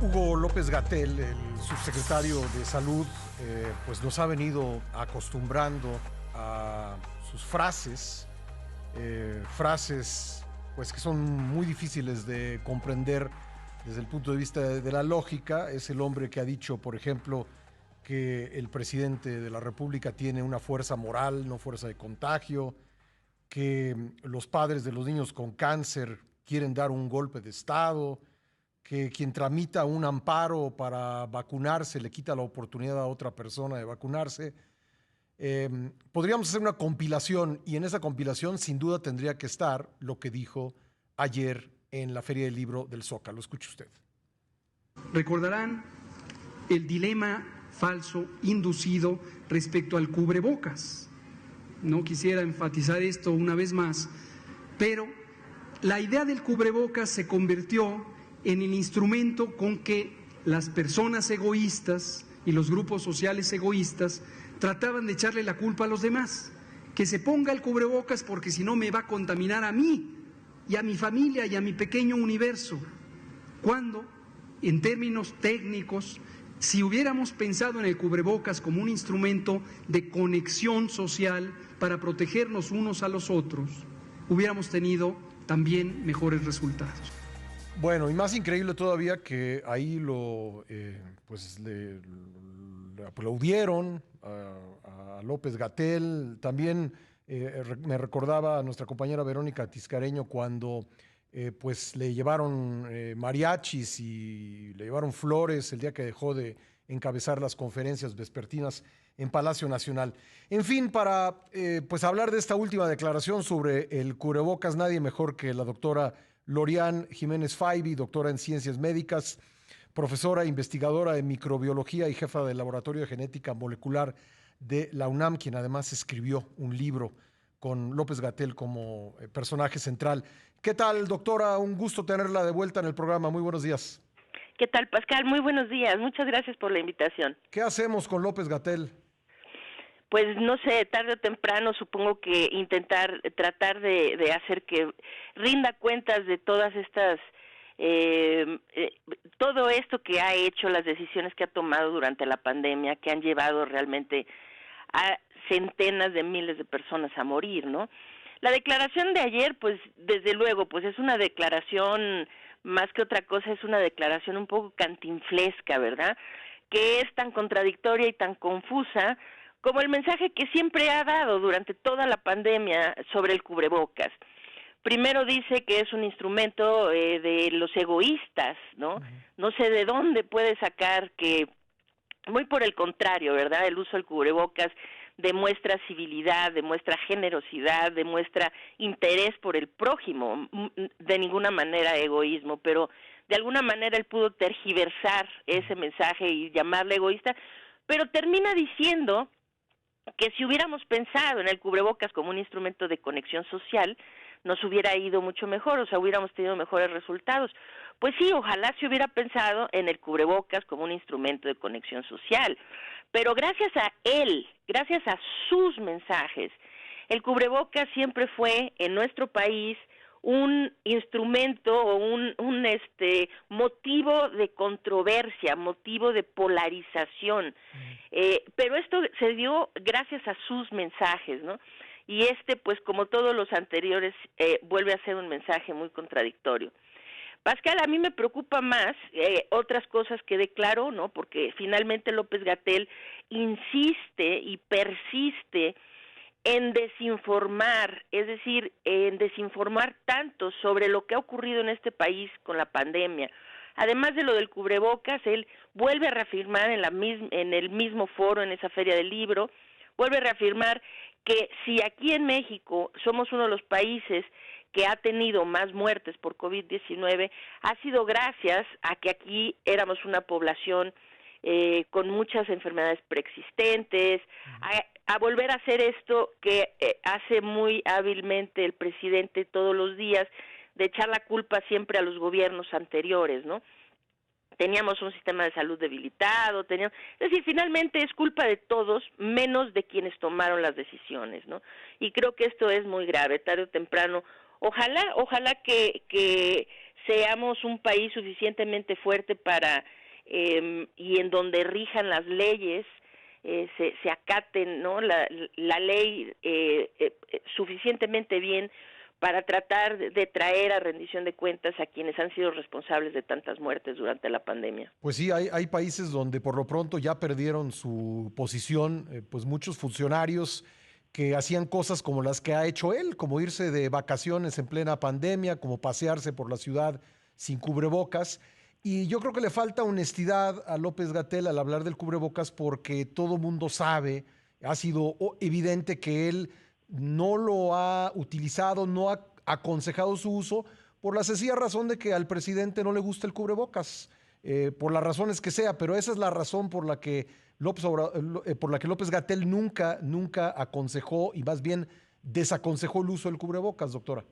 Hugo López-Gatell, el subsecretario de Salud, pues nos ha venido acostumbrando a sus frases pues que son muy difíciles de comprender desde el punto de vista de la lógica. Es el hombre que ha dicho, por ejemplo, que el presidente de la República tiene una fuerza moral, no fuerza de contagio, que los padres de los niños con cáncer quieren dar un golpe de Estado, que quien tramita un amparo para vacunarse le quita la oportunidad a otra persona de vacunarse. Podríamos hacer una compilación y en esa compilación sin duda tendría que estar lo que dijo ayer en la Feria del Libro del Zócalo. Escuche usted. Recordarán el dilema falso inducido respecto al cubrebocas. No quisiera enfatizar esto una vez más, pero la idea del cubrebocas se convirtió en el instrumento con que las personas egoístas y los grupos sociales egoístas trataban de echarle la culpa a los demás. Que se ponga el cubrebocas porque si no me va a contaminar a mí y a mi familia y a mi pequeño universo. Cuando, en términos técnicos, si hubiéramos pensado en el cubrebocas como un instrumento de conexión social para protegernos unos a los otros, hubiéramos tenido también mejores resultados. Bueno, y más increíble todavía que ahí le aplaudieron a López-Gatell. También me recordaba a nuestra compañera Verónica Tiscareño cuando pues le llevaron mariachis y le llevaron flores el día que dejó de encabezar las conferencias vespertinas en Palacio Nacional. En fin, para pues hablar de esta última declaración sobre el cubrebocas, nadie mejor que la doctora Lorian Jiménez Faibi, doctora en Ciencias Médicas, profesora e investigadora de microbiología y jefa del Laboratorio de Genética Molecular de la UNAM, quien además escribió un libro con López-Gatell como personaje central. ¿Qué tal, doctora? Un gusto tenerla de vuelta en el programa. Muy buenos días. ¿Qué tal, Pascal? Muy buenos días. Muchas gracias por la invitación. ¿Qué hacemos con López-Gatell? Pues no sé, tarde o temprano supongo que tratar de hacer que rinda cuentas de todas estas, todo esto que ha hecho, las decisiones que ha tomado durante la pandemia, que han llevado realmente a centenas de miles de personas a morir, ¿no? La declaración de ayer, pues desde luego, pues es una declaración, más que otra cosa, es una declaración un poco cantinflesca, ¿verdad? Que es tan contradictoria y tan confusa como el mensaje que siempre ha dado durante toda la pandemia sobre el cubrebocas. Primero dice que es un instrumento de los egoístas, ¿no? No sé de dónde puede sacar que, muy por el contrario, ¿verdad? El uso del cubrebocas demuestra civilidad, demuestra generosidad, demuestra interés por el prójimo, de ninguna manera egoísmo, pero de alguna manera él pudo tergiversar ese mensaje y llamarle egoísta, pero termina diciendo que si hubiéramos pensado en el cubrebocas como un instrumento de conexión social, nos hubiera ido mucho mejor, o sea, hubiéramos tenido mejores resultados. Pues sí, ojalá se hubiera pensado en el cubrebocas como un instrumento de conexión social, pero gracias a él, gracias a sus mensajes, el cubrebocas siempre fue en nuestro país un instrumento o un motivo de controversia, motivo de polarización, pero esto se dio gracias a sus mensajes, ¿no? Y pues como todos los anteriores, vuelve a ser un mensaje muy contradictorio. Pascal, a mí me preocupa más otras cosas que declaró, ¿no? Porque finalmente López-Gatell insiste y persiste en desinformar, es decir, en desinformar tanto sobre lo que ha ocurrido en este país con la pandemia. Además de lo del cubrebocas, él vuelve a reafirmar en el mismo foro, en esa Feria del Libro, vuelve a reafirmar que si aquí en México somos uno de los países que ha tenido más muertes por COVID-19, ha sido gracias a que aquí éramos una población con muchas enfermedades preexistentes, a volver a hacer esto que hace muy hábilmente el presidente todos los días, de echar la culpa siempre a los gobiernos anteriores, ¿no? Teníamos un sistema de salud debilitado, es decir, finalmente es culpa de todos, menos de quienes tomaron las decisiones, ¿no? Y creo que esto es muy grave, tarde o temprano, ojalá que seamos un país suficientemente fuerte para y en donde rijan las leyes, se acaten, ¿no? la ley suficientemente bien para tratar de traer a rendición de cuentas a quienes han sido responsables de tantas muertes durante la pandemia. Pues sí, hay países donde por lo pronto ya perdieron su posición, pues muchos funcionarios que hacían cosas como las que ha hecho él, como irse de vacaciones en plena pandemia, como pasearse por la ciudad sin cubrebocas. Y yo creo que le falta honestidad a López-Gatell al hablar del cubrebocas porque todo mundo sabe, ha sido evidente que él no lo ha utilizado, no ha aconsejado su uso por la sencilla razón de que al presidente no le gusta el cubrebocas, por las razones que sea, pero esa es la razón por la que López-Gatell nunca aconsejó y más bien desaconsejó el uso del cubrebocas, doctora.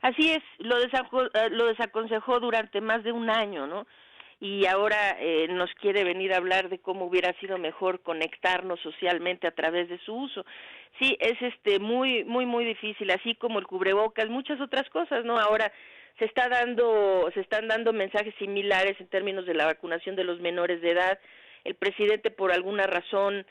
Así es, lo desaconsejó durante más de un año, ¿no? Y ahora nos quiere venir a hablar de cómo hubiera sido mejor conectarnos socialmente a través de su uso. Sí, es muy difícil, así como el cubrebocas, muchas otras cosas, ¿no? Ahora se están dando mensajes similares en términos de la vacunación de los menores de edad. El presidente, por alguna razón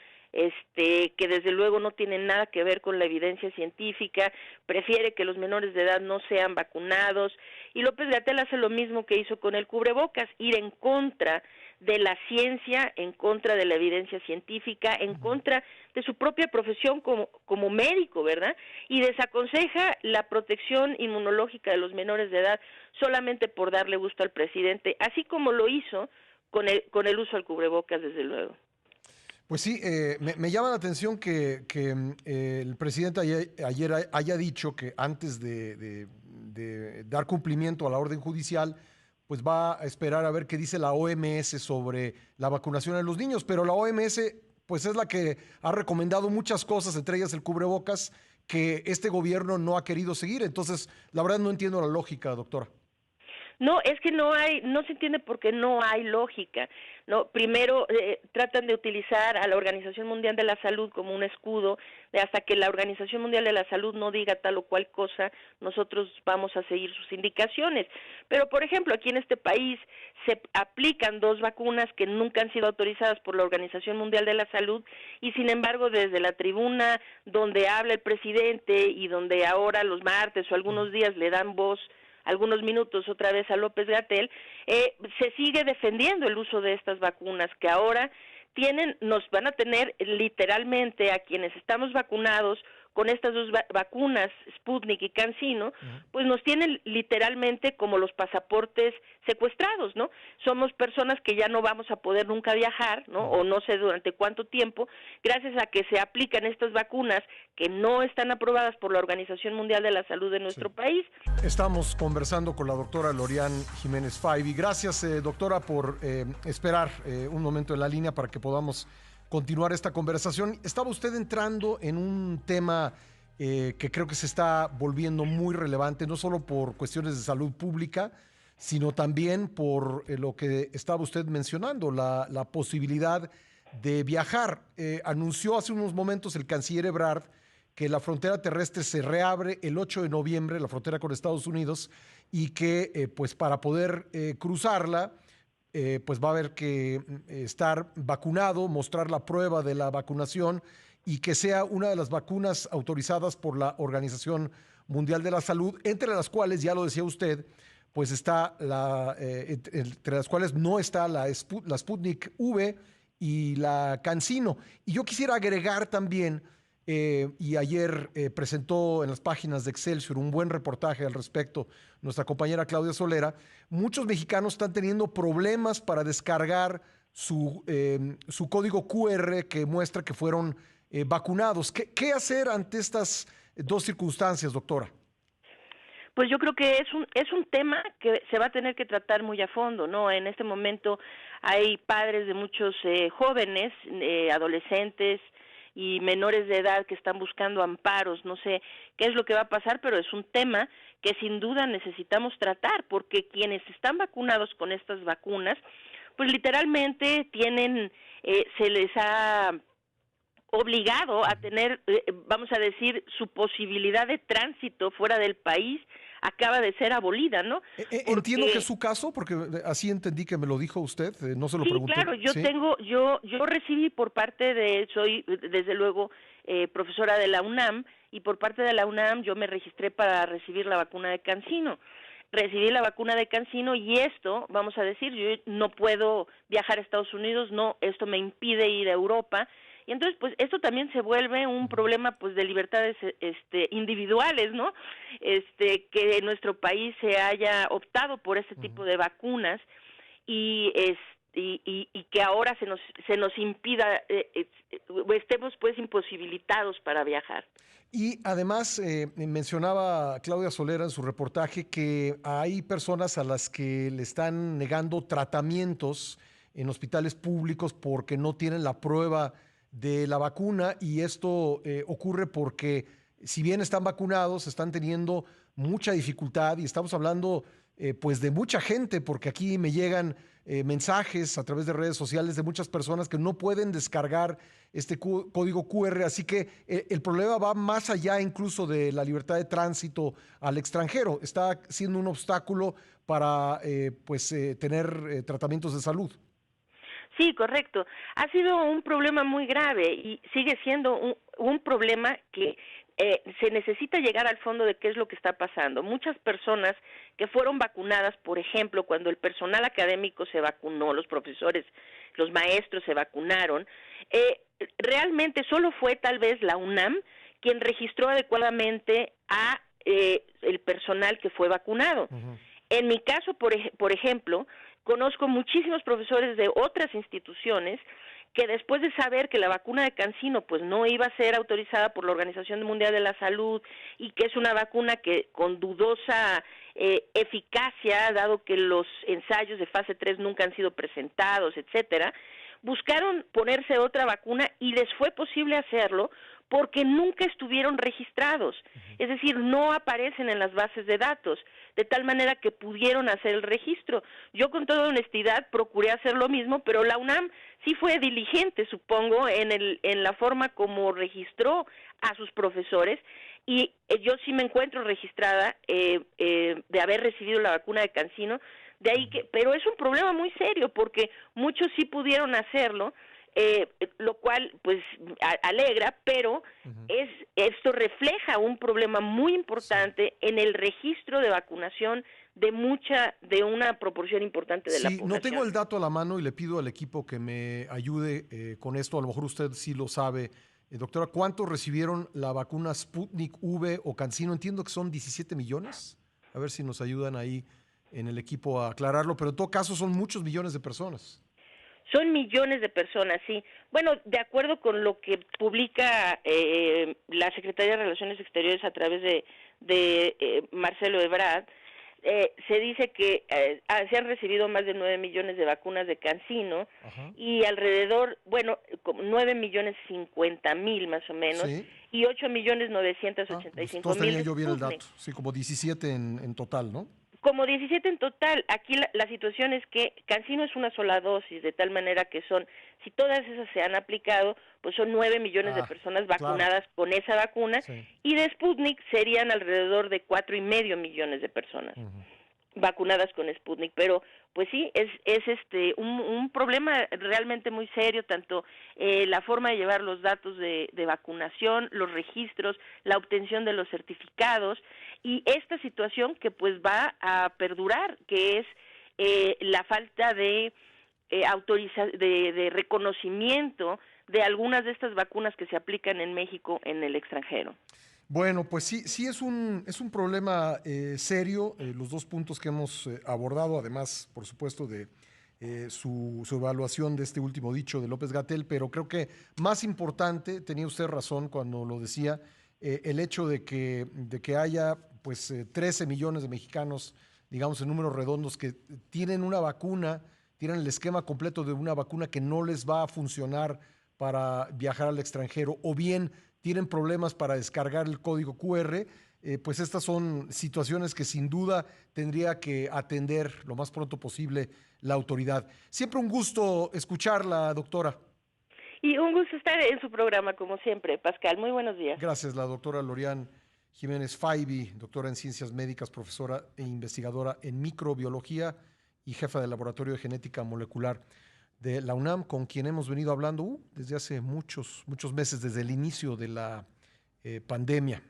que desde luego no tiene nada que ver con la evidencia científica, prefiere que los menores de edad no sean vacunados, y López-Gatell hace lo mismo que hizo con el cubrebocas, ir en contra de la ciencia, en contra de la evidencia científica, en contra de su propia profesión como médico, ¿verdad? Y desaconseja la protección inmunológica de los menores de edad solamente por darle gusto al presidente, así como lo hizo con el uso del cubrebocas, desde luego. Pues sí, me llama la atención que el presidente ayer haya dicho que antes de dar cumplimiento a la orden judicial, pues va a esperar a ver qué dice la OMS sobre la vacunación de los niños, pero la OMS pues es la que ha recomendado muchas cosas, entre ellas el cubrebocas, que este gobierno no ha querido seguir. Entonces, la verdad no entiendo la lógica, doctora. No, es que no se entiende porque no hay lógica. No, primero tratan de utilizar a la Organización Mundial de la Salud como un escudo, hasta que la Organización Mundial de la Salud no diga tal o cual cosa, nosotros vamos a seguir sus indicaciones. Pero, por ejemplo, aquí en este país se aplican 2 vacunas que nunca han sido autorizadas por la Organización Mundial de la Salud, y sin embargo desde la tribuna donde habla el presidente y donde ahora los martes o algunos días le dan voz algunos minutos otra vez a López-Gatell, se sigue defendiendo el uso de estas vacunas que ahora nos van a tener literalmente a quienes estamos vacunados con estas 2 vacunas, Sputnik y CanSino, pues nos tienen literalmente como los pasaportes secuestrados, ¿no? Somos personas que ya no vamos a poder nunca viajar, ¿no? O no sé durante cuánto tiempo, gracias a que se aplican estas vacunas que no están aprobadas por la Organización Mundial de la Salud de nuestro país. Estamos conversando con la doctora Lorian Jiménez Faibi. Gracias, doctora, por esperar un momento en la línea para que podamos continuar esta conversación. Estaba usted entrando en un tema que creo que se está volviendo muy relevante, no solo por cuestiones de salud pública, sino también por lo que estaba usted mencionando, la posibilidad de viajar. Anunció hace unos momentos el canciller Ebrard que la frontera terrestre se reabre el 8 de noviembre, la frontera con Estados Unidos, y que pues para poder cruzarla, pues va a haber que estar vacunado, mostrar la prueba de la vacunación y que sea una de las vacunas autorizadas por la Organización Mundial de la Salud, entre las cuales, ya lo decía usted, pues está entre las cuales no está la Sputnik V y la CanSino. Y yo quisiera agregar también, y ayer presentó en las páginas de Excelsior un buen reportaje al respecto nuestra compañera Claudia Solera, muchos mexicanos están teniendo problemas para descargar su código QR que muestra que fueron vacunados. ¿Qué hacer ante estas 2 circunstancias, doctora? Pues yo creo que es un tema que se va a tener que tratar muy a fondo, ¿no? En este momento hay padres de muchos jóvenes, adolescentes y menores de edad que están buscando amparos. No sé qué es lo que va a pasar, pero es un tema que sin duda necesitamos tratar, porque quienes están vacunados con estas vacunas, pues literalmente se les ha obligado a tener, vamos a decir, su posibilidad de tránsito fuera del país acaba de ser abolida, ¿no? Entiendo que es su caso, porque así entendí que me lo dijo usted, no se lo Sí, pregunté. claro, ¿Sí? yo recibí por parte soy desde luego profesora de la UNAM, y por parte de la UNAM yo me registré para recibir la vacuna de CanSino. Recibí la vacuna de CanSino y esto, vamos a decir, yo no puedo viajar a Estados Unidos, no, esto me impide ir a Europa. Y entonces, pues, esto también se vuelve un problema, pues, de libertades, individuales, ¿no? Que en nuestro país se haya optado por este tipo de vacunas y y que ahora se nos impida, estemos pues imposibilitados para viajar. Y además mencionaba Claudia Solera en su reportaje que hay personas a las que le están negando tratamientos en hospitales públicos porque no tienen la prueba de la vacuna, y esto ocurre porque si bien están vacunados, están teniendo mucha dificultad, y estamos hablando pues de mucha gente, porque aquí me llegan mensajes a través de redes sociales de muchas personas que no pueden descargar este código QR, así que el problema va más allá incluso de la libertad de tránsito al extranjero, está siendo un obstáculo para tener tratamientos de salud. Sí, correcto. Ha sido un problema muy grave y sigue siendo un problema que se necesita llegar al fondo de qué es lo que está pasando. Muchas personas que fueron vacunadas, por ejemplo, cuando el personal académico se vacunó, los profesores, los maestros se vacunaron, realmente solo fue tal vez la UNAM quien registró adecuadamente a el personal que fue vacunado. Uh-huh. En mi caso, por ejemplo, conozco muchísimos profesores de otras instituciones que después de saber que la vacuna de CanSino pues no iba a ser autorizada por la Organización Mundial de la Salud y que es una vacuna que con dudosa eficacia, dado que los ensayos de fase 3 nunca han sido presentados, etcétera, buscaron ponerse otra vacuna y les fue posible hacerlo porque nunca estuvieron registrados, es decir, no aparecen en las bases de datos, de tal manera que pudieron hacer el registro. Yo con toda honestidad procuré hacer lo mismo, pero la UNAM sí fue diligente, supongo, en la forma como registró a sus profesores, y yo sí me encuentro registrada de haber recibido la vacuna de CanSino, de ahí pero es un problema muy serio porque muchos sí pudieron hacerlo, lo cual pues alegra, pero esto refleja un problema muy importante en el registro de vacunación de una proporción importante de la población. No tengo el dato a la mano y le pido al equipo que me ayude con esto, a lo mejor usted sí lo sabe. Doctora, ¿cuántos recibieron la vacuna Sputnik V o CanSino? Entiendo que son 17 millones, a ver si nos ayudan ahí en el equipo a aclararlo, pero en todo caso son muchos millones de personas. Son millones de personas, sí. Bueno, de acuerdo con lo que publica la Secretaría de Relaciones Exteriores a través de Marcelo Ebrard, se dice que se han recibido más de 9 millones de vacunas de CanSino. Ajá. Y alrededor, como 9.050.000 más o menos, ¿sí? Y 8.985.000. Pues tenía yo bien el dato, sí, como 17 en total, ¿no? Como 17 en total. Aquí la situación es que CanSino es una sola dosis, de tal manera que si todas esas se han aplicado, pues son 9 millones de personas vacunadas con esa vacuna, sí. Y de Sputnik serían alrededor de 4.5 millones de personas vacunadas con Sputnik, pero pues sí, es un problema realmente muy serio, tanto la forma de llevar los datos de vacunación, los registros, la obtención de los certificados, y esta situación que pues va a perdurar, que es la falta de de reconocimiento de algunas de estas vacunas que se aplican en México en el extranjero. Bueno, pues sí es un problema serio, los dos puntos que hemos abordado, además, por supuesto, de su evaluación de este último dicho de López-Gatell, pero creo que más importante, tenía usted razón cuando lo decía, el hecho de que haya pues 13 millones de mexicanos, digamos en números redondos, que tienen una vacuna, tienen el esquema completo de una vacuna que no les va a funcionar para viajar al extranjero, o bien tienen problemas para descargar el código QR, pues estas son situaciones que sin duda tendría que atender lo más pronto posible la autoridad. Siempre un gusto escucharla, doctora. Y un gusto estar en su programa, como siempre, Pascal. Muy buenos días. Gracias, la doctora Lorian Jiménez Faibi, doctora en Ciencias Médicas, profesora e investigadora en microbiología y jefa del Laboratorio de Genética Molecular de la UNAM, con quien hemos venido hablando desde hace muchos meses, desde el inicio de la pandemia.